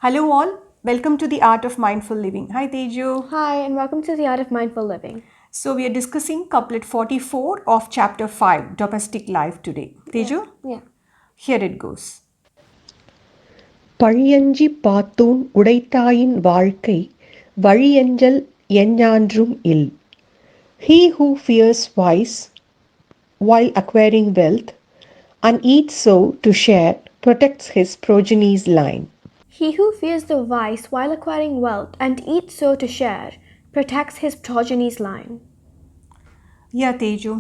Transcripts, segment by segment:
Hello all, welcome to the Art of Mindful Living. Hi Teju. Hi, and welcome to the Art of Mindful Living. So we are discussing Couplet 44 of Chapter 5, Domestic Life today. Teju? Yeah. Here it goes. பழியஞ்சி பாத்தூன் உடைத்தாயின் வாழ்க்கை வழியஞ்சல் ennaandrum ill. He who fears vice while acquiring wealth and eats so to share protects his progeny's line. He who fears the vice while acquiring wealth and eats so to share protects his progeny's line. Yeah, Teju.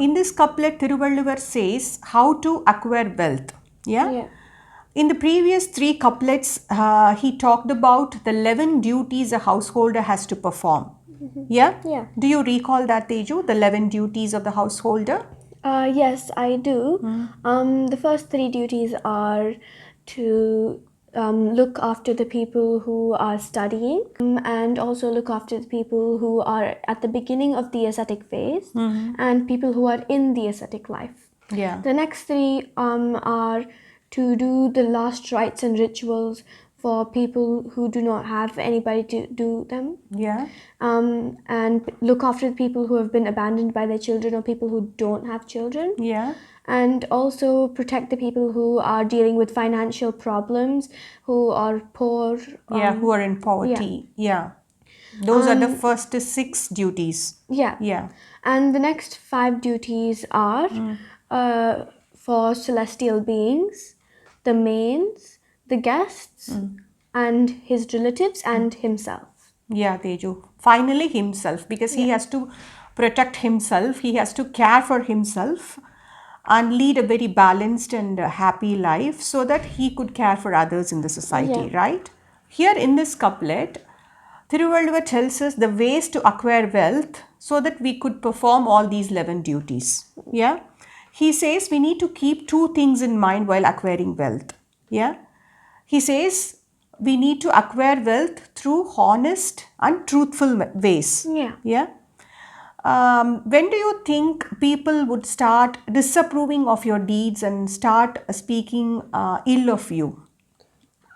In this couplet, Thirukural says how to acquire wealth. Yeah? In the previous 3 couplets, he talked about the 11 duties a householder has to perform. Yeah? Yeah. Do you recall that, Teju, the 11 duties of the householder? Yes, I do. The first 3 duties are to look after the people who are studying and also look after the people who are at the beginning of the ascetic phase and people who are in the ascetic life. Yeah. The next 3 are to do the last rites and rituals for people who do not have anybody to do them. Yeah. And look after the people who have been abandoned by their children or people who don't have children. Yeah. And also protect the people who are dealing with financial problems, who are poor. Who are in poverty. Yeah. Those are the first 6 duties. Yeah. Yeah. And the next 5 duties are for celestial beings, the mains, the guests, and his relatives and himself. Yeah, Teju. Finally himself, because he has to protect himself, he has to care for himself and lead a very balanced and happy life so that he could care for others in the society, right? Here in this couplet, Thirukural tells us the ways to acquire wealth so that we could perform all these 11 duties. Yeah. He says we need to keep 2 things in mind while acquiring wealth. Yeah. He says we need to acquire wealth through honest and truthful ways. Yeah. Yeah. When do you think people would start disapproving of your deeds and start speaking ill of you?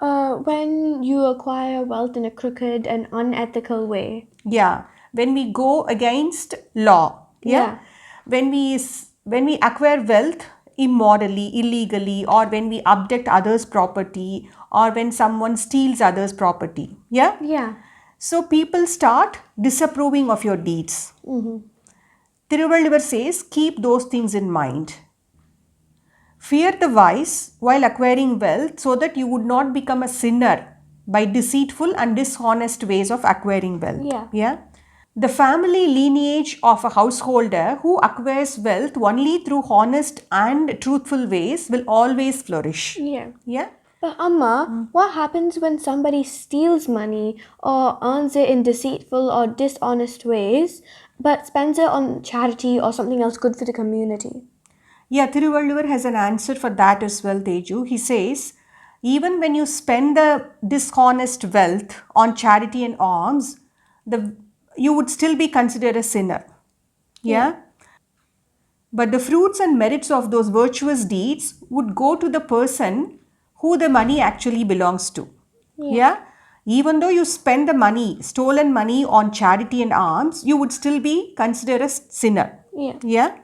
When you acquire wealth in a crooked and unethical way. Yeah. When we go against law. Yeah. When we acquire wealth immorally, illegally, or when we abduct others' property, or when someone steals others' property. Yeah. Yeah. So people start disapproving of your deeds. Thirukural says, keep those things in mind. Fear the vice while acquiring wealth so that you would not become a sinner by deceitful and dishonest ways of acquiring wealth. Yeah. The family lineage of a householder who acquires wealth only through honest and truthful ways will always flourish. Yeah. Yeah. But Amma, what happens when somebody steals money or earns it in deceitful or dishonest ways but spends it on charity or something else good for the community? Yeah, Thirukural has an answer for that as well, Teju. He says, even when you spend the dishonest wealth on charity and alms, you would still be considered a sinner. Yeah? But the fruits and merits of those virtuous deeds would go to the person who the money actually belongs to. Yeah? Even though you spend the money, stolen money on charity and alms, you would still be considered a sinner. Yeah?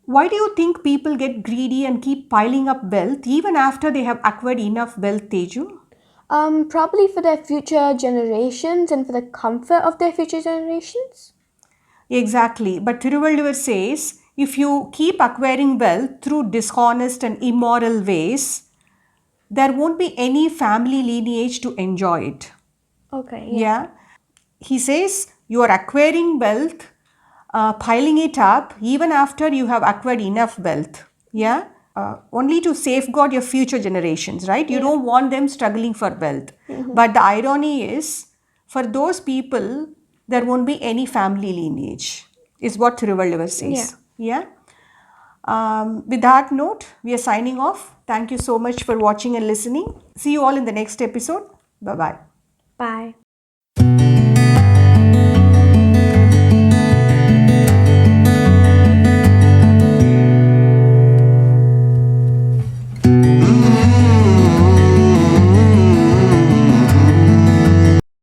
Why do you think people get greedy and keep piling up wealth even after they have acquired enough wealth, Teju? Probably for their future generations and for the comfort of their future generations. Exactly. But Thirukural says, if you keep acquiring wealth through dishonest and immoral ways, there won't be any family lineage to enjoy it. Okay. Yeah. He says, you are acquiring wealth, piling it up even after you have acquired enough wealth. Yeah. Only to safeguard your future generations, right? You don't want them struggling for wealth. But the irony is, for those people, there won't be any family lineage, is what Thirukural says. Yeah. With that note, we are signing off. Thank you so much for watching and listening. See you all in the next episode. Bye-bye. Bye.